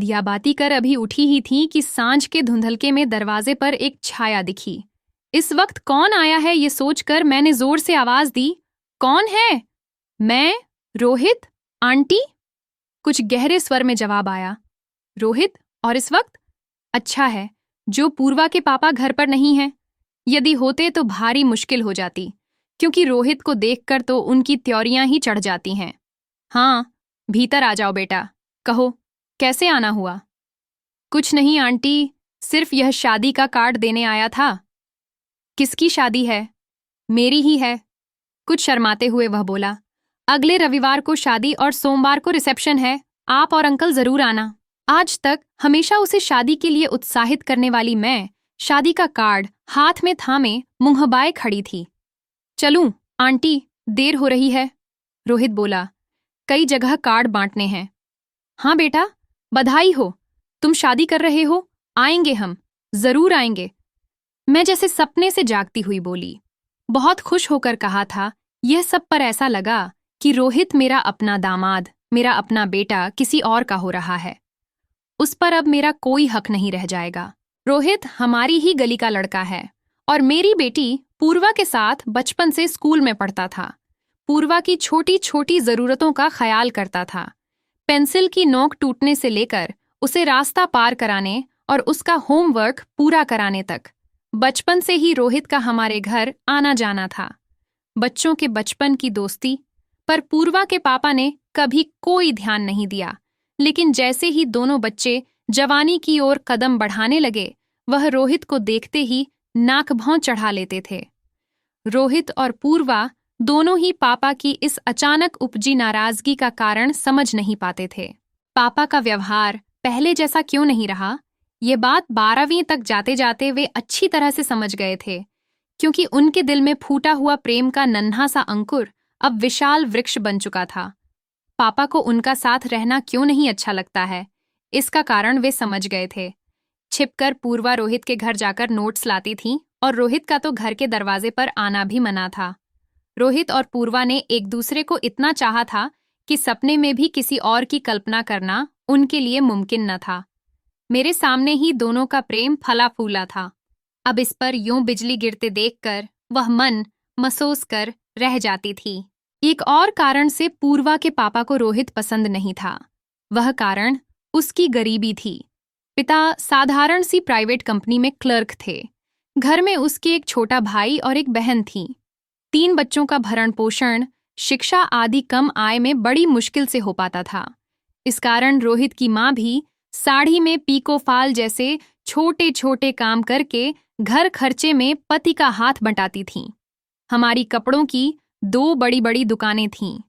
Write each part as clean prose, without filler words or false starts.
दिया बाती कर अभी उठी ही थी कि सांझ के धुंधलके में दरवाजे पर एक छाया दिखी। इस वक्त कौन आया है ये सोचकर मैंने जोर से आवाज दी, कौन है? मैं, रोहित, आंटी। कुछ गहरे स्वर में जवाब आया, रोहित? और इस वक्त? अच्छा है जो पूर्वा के पापा घर पर नहीं हैं। यदि होते तो भारी मुश्किल हो जाती, क्योंकि रोहित को देखकर तो उनकी त्योरियां ही चढ़ जाती हैं। हाँ, भीतर आ जाओ बेटा, कहो कैसे आना हुआ? कुछ नहीं आंटी, सिर्फ यह शादी का कार्ड देने आया था। किसकी शादी है? मेरी ही है, कुछ शर्माते हुए वह बोला। अगले रविवार को शादी और सोमवार को रिसेप्शन है, आप और अंकल जरूर आना। आज तक हमेशा उसे शादी के लिए उत्साहित करने वाली मैं शादी का कार्ड हाथ में थामे मुंहबाए खड़ी थी। चलूं आंटी, देर हो रही है, रोहित बोला। कई जगह कार्ड बांटने हैं। हाँ बेटा, बधाई हो, तुम शादी कर रहे हो। आएंगे हम, जरूर आएंगे, मैं जैसे सपने से जागती हुई बोली। बहुत खुश होकर कहा था, यह सब पर ऐसा लगा कि रोहित मेरा अपना दामाद, मेरा अपना बेटा किसी और का हो रहा है। उस पर अब मेरा कोई हक नहीं रह जाएगा। रोहित हमारी ही गली का लड़का है और मेरी बेटी पूर्वा के साथ बचपन से स्कूल में पढ़ता था। पूर्वा की छोटी छोटी जरूरतों का ख्याल करता था, पेंसिल की नोक टूटने से लेकर उसे रास्ता पार कराने और उसका होमवर्क पूरा कराने तक। बचपन से ही रोहित का हमारे घर आना जाना था। बच्चों के बचपन की दोस्ती पर पूर्वा के पापा ने कभी कोई ध्यान नहीं दिया, लेकिन जैसे ही दोनों बच्चे जवानी की ओर कदम बढ़ाने लगे, वह रोहित को देखते ही नाक भौं चढ़ा लेते थे। रोहित और पूर्वा दोनों ही पापा की इस अचानक उपजी नाराजगी का कारण समझ नहीं पाते थे। पापा का व्यवहार पहले जैसा क्यों नहीं रहा, ये बात 12वीं तक जाते जाते वे अच्छी तरह से समझ गए थे, क्योंकि उनके दिल में फूटा हुआ प्रेम का नन्हा सा अंकुर अब विशाल वृक्ष बन चुका था। पापा को उनका साथ रहना क्यों नहीं अच्छा लगता है, इसका कारण वे समझ गए थे। छिपकर पूर्वा रोहित के घर जाकर नोट्स लाती थीं और रोहित का तो घर के दरवाजे पर आना भी मना था। रोहित और पूर्वा ने एक दूसरे को इतना चाहा था कि सपने में भी किसी और की कल्पना करना उनके लिए मुमकिन न था। मेरे सामने ही दोनों का प्रेम फला फूला था। अब इस पर यूं बिजली गिरते देखकर वह मन महसूस कर रह जाती थी। एक और कारण से पूर्वा के पापा को रोहित पसंद नहीं था। वह कारण उसकी गरीबी थी। पिता साधारण सी प्राइवेट कंपनी में क्लर्क थे। घर में उसके एक छोटा भाई और एक बहन थी। 3 बच्चों का भरण पोषण, शिक्षा आदि कम आय में बड़ी मुश्किल से हो पाता था। इस कारण रोहित की माँ भी साड़ी में पीको फाल जैसे छोटे छोटे काम करके घर खर्चे में पति का हाथ बंटाती थीं। हमारी कपड़ों की 2 बड़ी बड़ी दुकानें थीं।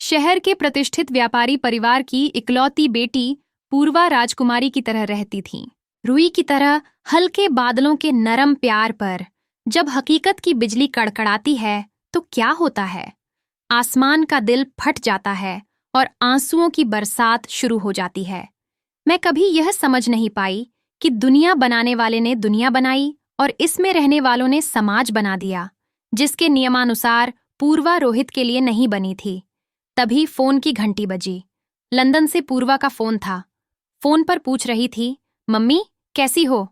शहर के प्रतिष्ठित व्यापारी परिवार की इकलौती बेटी पूर्वा राजकुमारी की तरह रहती थी। रुई की तरह हल्के बादलों के नरम प्यार पर जब हकीकत की बिजली कड़कड़ाती है तो क्या होता है? आसमान का दिल फट जाता है और आंसुओं की बरसात शुरू हो जाती है। मैं कभी यह समझ नहीं पाई कि दुनिया बनाने वाले ने दुनिया बनाई और इसमें रहने वालों ने समाज बना दिया, जिसके नियमानुसार पूर्वा रोहित के लिए नहीं बनी थी। तभी फोन की घंटी बजी। लंदन से पूर्वा का फोन था। फोन पर पूछ रही थी, मम्मी कैसी हो?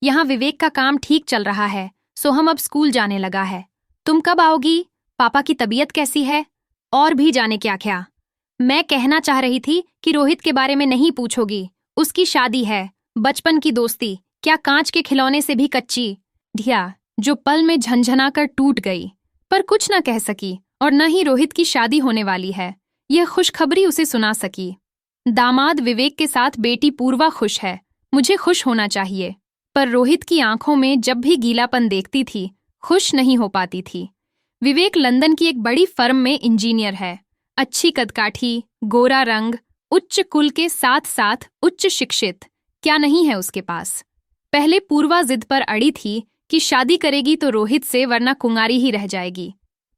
यहाँ विवेक का काम ठीक चल रहा है, सो हम अब स्कूल जाने लगा है। तुम कब आओगी? पापा की तबीयत कैसी है? और भी जाने क्या क्या। मैं कहना चाह रही थी कि रोहित के बारे में नहीं पूछोगी, उसकी शादी है, बचपन की दोस्ती क्या कांच के खिलौने से भी कच्ची। धिया जो पल में झंझना कर टूट गई, पर कुछ न कह सकी और न ही रोहित की शादी होने वाली है यह खुशखबरी उसे सुना सकी। दामाद विवेक के साथ बेटी पूर्वा खुश है, मुझे खुश होना चाहिए, पर रोहित की आंखों में जब भी गीलापन देखती थी खुश नहीं हो पाती थी। विवेक लंदन की एक बड़ी फर्म में इंजीनियर है। अच्छी कदकाठी, गोरा रंग, उच्च कुल के साथ साथ उच्च शिक्षित क्या नहीं है उसके पास। पहले पूर्वा जिद पर अड़ी थी कि शादी करेगी तो रोहित से, वरना कुंवारी ही रह जाएगी।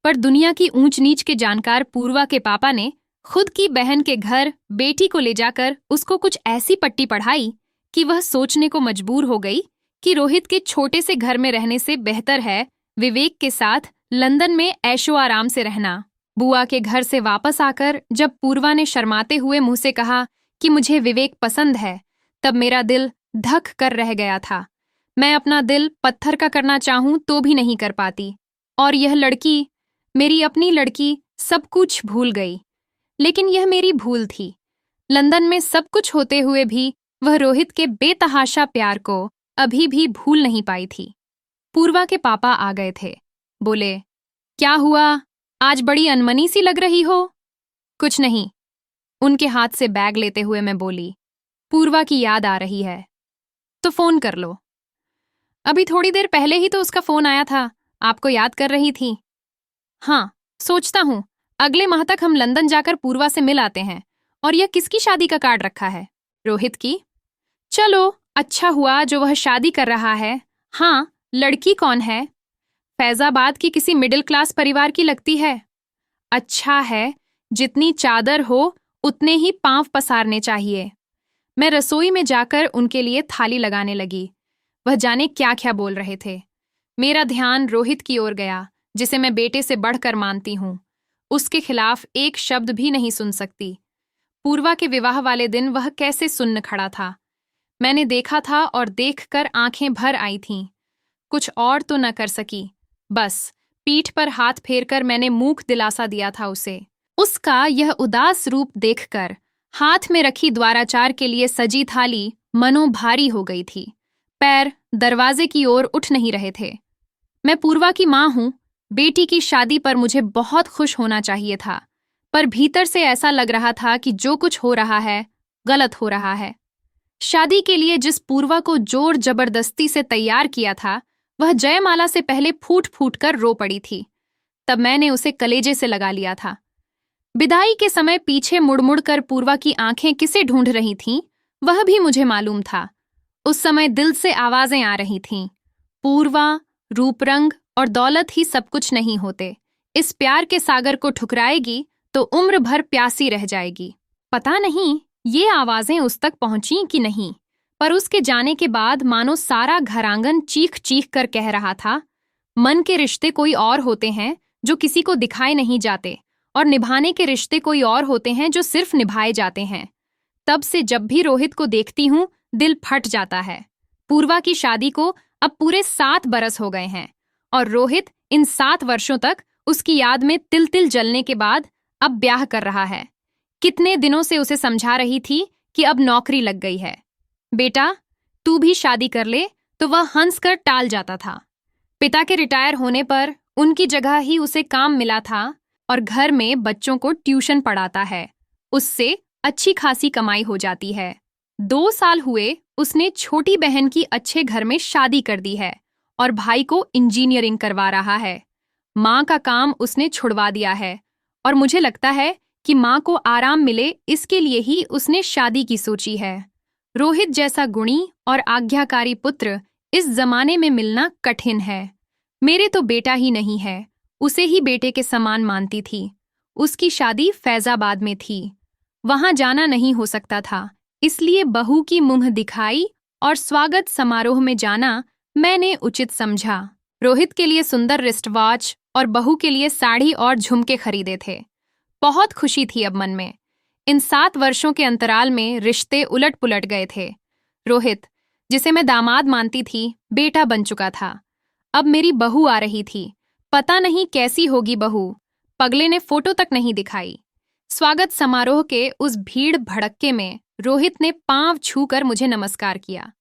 पर दुनिया की ऊंच नीच के जानकार पूर्वा के पापा ने खुद की बहन के घर बेटी को ले जाकर उसको कुछ ऐसी पट्टी पढ़ाई कि वह सोचने को मजबूर हो गई कि रोहित के छोटे से घर में रहने से बेहतर है विवेक के साथ लंदन में ऐशो आराम से रहना। बुआ के घर से वापस आकर जब पूर्वा ने शर्माते हुए मुंह से कहा कि मुझे विवेक पसंद है, तब मेरा दिल धक कर रह गया था। मैं अपना दिल पत्थर का करना चाहूं तो भी नहीं कर पाती। और यह लड़की, मेरी अपनी लड़की, सब कुछ भूल गई। लेकिन यह मेरी भूल थी। लंदन में सब कुछ होते हुए भी वह रोहित के बेतहाशा प्यार को अभी भी भूल नहीं पाई थी। पूर्वा के पापा आ गए थे। बोले, क्या हुआ? आज बड़ी अनमनी सी लग रही हो। कुछ नहीं, उनके हाथ से बैग लेते हुए मैं बोली। पूर्वा की याद आ रही है तो फोन कर लो। अभी थोड़ी देर पहले ही तो उसका फोन आया था, आपको याद कर रही थी। हाँ, सोचता हूँ अगले माह तक हम लंदन जाकर पूर्वा से मिल आते हैं। और यह किसकी शादी का कार्ड रखा है? रोहित की। चलो, अच्छा हुआ जो वह शादी कर रहा है। हाँ, लड़की कौन है? फैजाबाद की किसी मिडिल क्लास परिवार की लगती है। अच्छा है, जितनी चादर हो उतने ही पांव पसारने चाहिए। मैं रसोई में जाकर उनके लिए थाली लगाने लगी। वह जाने क्या क्या बोल रहे थे। मेरा ध्यान रोहित की ओर गया, जिसे मैं बेटे से बढ़कर मानती हूँ। उसके खिलाफ एक शब्द भी नहीं सुन सकती। पूर्वा के विवाह वाले दिन वह कैसे सुन्न खड़ा था। मैंने देखा था और देखकर आंखें भर आई थीं। कुछ और तो न कर सकी, बस पीठ पर हाथ फेरकर मैंने मूक दिलासा दिया था उसे। उसका यह उदास रूप देखकर हाथ में रखी द्वाराचार के लिए सजी थाली मनो भारी हो गई थी। पैर दरवाजे की ओर उठ नहीं रहे थे। मैं पूर्वा की माँ हूं। बेटी की शादी पर मुझे बहुत खुश होना चाहिए था, पर भीतर से ऐसा लग रहा था कि जो कुछ हो रहा है गलत हो रहा है। शादी के लिए जिस पूर्वा को जोर जबरदस्ती से तैयार किया था, वह जयमाला से पहले फूट फूट कर रो पड़ी थी। तब मैंने उसे कलेजे से लगा लिया था। विदाई के समय पीछे मुड़ मुड़ कर पूर्वा की आंखें किसे ढूंढ रही थीं, वह भी मुझे मालूम था। उस समय दिल से आवाजें आ रही थीं, पूर्वा, रूपरंग और दौलत ही सब कुछ नहीं होते। इस प्यार के सागर को ठुकराएगी तो उम्र भर प्यासी रह जाएगी। पता नहीं ये आवाजें उस तक पहुंची कि नहीं, पर उसके जाने के बाद मानो सारा घरांगन चीख चीख कर कह रहा था, मन के रिश्ते कोई और होते हैं जो किसी को दिखाए नहीं जाते, और निभाने के रिश्ते कोई और होते हैं जो सिर्फ निभाए जाते हैं। तब से जब भी रोहित को देखती हूँ दिल फट जाता है। पूर्वा की शादी को अब पूरे 7 बरस हो गए हैं, और रोहित इन 7 वर्षों तक उसकी याद में तिल तिल जलने के बाद अब ब्याह कर रहा है। कितने दिनों से उसे समझा रही थी कि अब नौकरी लग गई है। बेटा, तू भी शादी कर ले, तो वह हंस कर टाल जाता था। पिता के रिटायर होने पर उनकी जगह ही उसे काम मिला था और घर में बच्चों को ट्यूशन पढ़ाता है। उससे अच्छी खासी कमाई हो जाती है। 2 साल हुए उसने छोटी बहन की अच्छे घर में शादी कर दी है और भाई को इंजीनियरिंग करवा रहा है। माँ का काम उसने छुड़वा दिया है, और मुझे लगता है कि माँ को आराम मिले इसके लिए ही उसने शादी की सोची है। रोहित जैसा गुणी और आज्ञाकारी पुत्र इस जमाने में मिलना कठिन है। मेरे तो बेटा ही नहीं है, उसे ही बेटे के समान मानती थी। उसकी शादी फैजाबाद में थी, वहां जाना नहीं हो सकता था, इसलिए बहू की मुंह दिखाई और स्वागत समारोह में जाना मैंने उचित समझा। रोहित के लिए सुंदर रिस्ट वॉच और बहू के लिए साड़ी और झुमके खरीदे थे। बहुत खुशी थी अब मन में। इन 7 वर्षों के अंतराल में रिश्ते उलट पुलट गए थे। रोहित, जिसे मैं दामाद मानती थी, बेटा बन चुका था। अब मेरी बहू आ रही थी। पता नहीं कैसी होगी बहू। पगले ने फोटो तक नहीं दिखाई। स्वागत समारोह के उस भीड़ भड़क्के में रोहित ने पांव छूकर मुझे नमस्कार किया।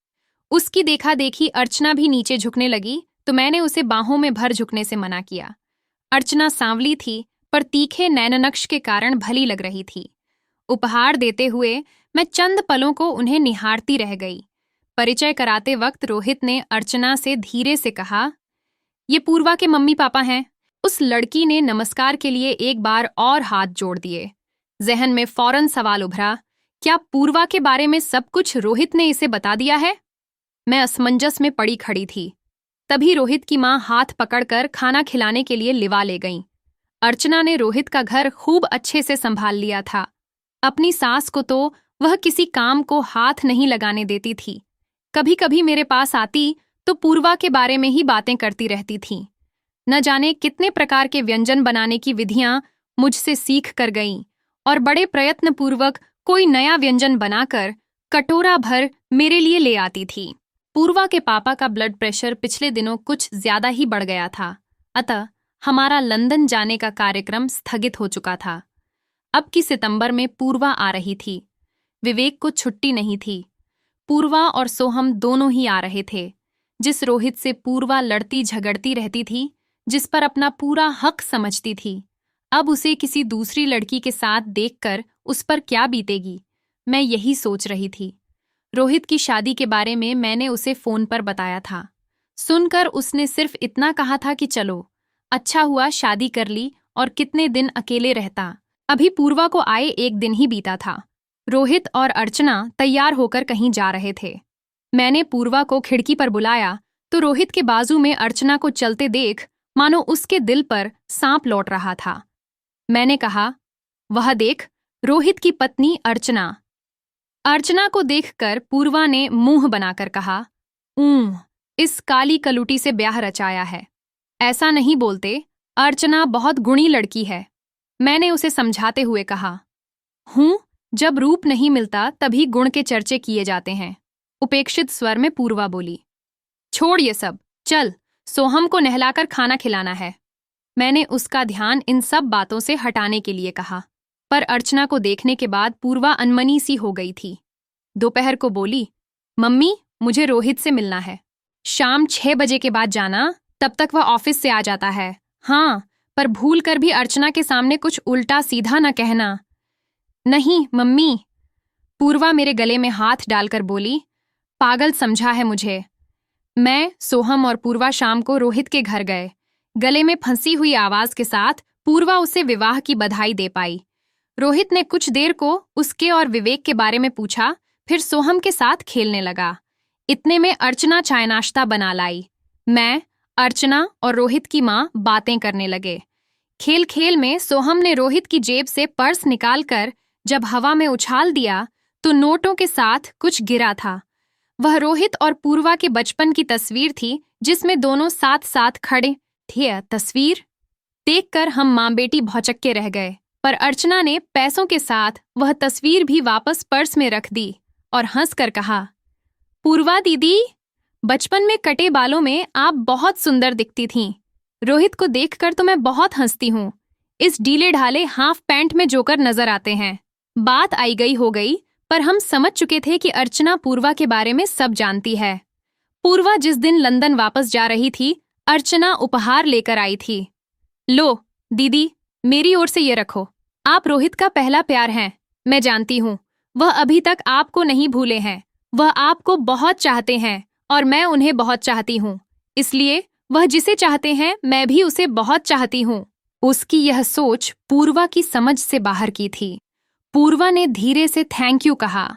उसकी देखा देखी अर्चना भी नीचे झुकने लगी, तो मैंने उसे बाहों में भर झुकने से मना किया। अर्चना सांवली थी, पर तीखे नैननक्श के कारण भली लग रही थी। उपहार देते हुए मैं चंद पलों को उन्हें निहारती रह गई। परिचय कराते वक्त रोहित ने अर्चना से धीरे से कहा, ये पूर्वा के मम्मी पापा हैं। उस लड़की ने नमस्कार के लिए एक बार और हाथ जोड़ दिए। जहन में फौरन सवाल उभरा, क्या पूर्वा के बारे में सब कुछ रोहित ने इसे बता दिया है? मैं असमंजस में पड़ी खड़ी थी। तभी रोहित की माँ हाथ पकड़कर खाना खिलाने के लिए लिवा ले गईं। अर्चना ने रोहित का घर खूब अच्छे से संभाल लिया था। अपनी सास को तो वह किसी काम को हाथ नहीं लगाने देती थी। कभी कभी मेरे पास आती तो पूर्वा के बारे में ही बातें करती रहती थी। न जाने कितने प्रकार के व्यंजन बनाने की विधियां मुझसे सीख कर गईं, और बड़े प्रयत्नपूर्वक कोई नया व्यंजन बनाकर कटोरा भर मेरे लिए ले आती थी। पूर्वा के पापा का ब्लड प्रेशर पिछले दिनों कुछ ज्यादा ही बढ़ गया था, अतः हमारा लंदन जाने का कार्यक्रम स्थगित हो चुका था। अब की सितंबर में पूर्वा आ रही थी। विवेक को छुट्टी नहीं थी। पूर्वा और सोहम दोनों ही आ रहे थे। जिस रोहित से पूर्वा लड़ती झगड़ती रहती थी, जिस पर अपना पूरा हक समझती थी, अब उसे किसी दूसरी लड़की के साथ देखकर उस पर क्या बीतेगी, मैं यही सोच रही थी। रोहित की शादी के बारे में मैंने उसे फोन पर बताया था। सुनकर उसने सिर्फ इतना कहा था कि चलो, अच्छा हुआ शादी कर ली और कितने दिन अकेले रहता। अभी पूर्वा को आए एक दिन ही बीता था। रोहित और अर्चना तैयार होकर कहीं जा रहे थे। मैंने पूर्वा को खिड़की पर बुलाया तो रोहित के बाजू में अर्चना को चलते देख मानो उसके दिल पर सांप लौट रहा था। मैंने कहा, वह देख, रोहित की पत्नी अर्चना। अर्चना को देखकर पूर्वा ने मुंह बनाकर कहा, इस काली कलूटी से ब्याह रचाया है। ऐसा नहीं बोलते, अर्चना बहुत गुणी लड़की है। मैंने उसे समझाते हुए कहा। जब रूप नहीं मिलता तभी गुण के चर्चे किए जाते हैं, उपेक्षित स्वर में पूर्वा बोली। छोड़ ये सब, चल, सोहम को नहलाकर खाना खिलाना है। मैंने उसका ध्यान इन सब बातों से हटाने के लिए कहा, पर अर्चना को देखने के बाद पूर्वा अनमनी सी हो गई थी। दोपहर को बोली, मम्मी, मुझे रोहित से मिलना है। शाम 6 बजे के बाद जाना, तब तक वह ऑफिस से आ जाता है। हाँ, पर भूल कर भी अर्चना के सामने कुछ उल्टा सीधा न कहना। नहीं मम्मी। पूर्वा मेरे गले में हाथ डालकर बोली, पागल समझा है मुझे। मैं, सोहम और पूर्वा शाम को रोहित के घर गए। गले में फंसी हुई आवाज के साथ पूर्वा उसे विवाह की बधाई दे पाई। रोहित ने कुछ देर को उसके और विवेक के बारे में पूछा, फिर सोहम के साथ खेलने लगा। इतने में अर्चना चाय नाश्ता बना लाई। मैं, अर्चना और रोहित की माँ बातें करने लगे। खेल खेल में सोहम ने रोहित की जेब से पर्स निकालकर जब हवा में उछाल दिया तो नोटों के साथ कुछ गिरा था। वह रोहित और पूर्वा के बचपन की तस्वीर थी, जिसमें दोनों साथ साथ खड़े थे। तस्वीर देखकर हम माँ बेटी भौचक्के रह गए, पर अर्चना ने पैसों के साथ वह तस्वीर भी वापस पर्स में रख दी और हंसकर कहा, पूर्वा दीदी, बचपन में कटे बालों में आप बहुत सुंदर दिखती थीं। रोहित को देखकर तो मैं बहुत हंसती हूँ। इस ढीले ढाले हाफ पैंट में जोकर नजर आते हैं। बात आई गई हो गई, पर हम समझ चुके थे कि अर्चना पूर्वा के बारे में सब जानती है। पूर्वा जिस दिन लंदन वापस जा रही थी, अर्चना उपहार लेकर आई थी। लो दीदी, मेरी ओर से ये रखो। आप रोहित का पहला प्यार हैं, मैं जानती हूँ। वह अभी तक आपको नहीं भूले हैं। वह आपको बहुत चाहते हैं और मैं उन्हें बहुत चाहती हूँ। इसलिए वह जिसे चाहते हैं, मैं भी उसे बहुत चाहती हूँ। उसकी यह सोच पूर्वा की समझ से बाहर की थी। पूर्वा ने धीरे से थैंक यू कहा।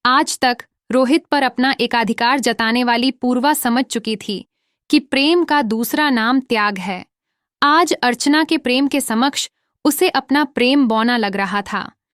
आज तक रोहित पर अपना एकाधिकार जताने वाली पूर्वा समझ चुकी थी कि प्रेम का दूसरा नाम त्याग है। आज अर्चना के प्रेम के समक्ष उसे अपना प्रेम बौना लग रहा था।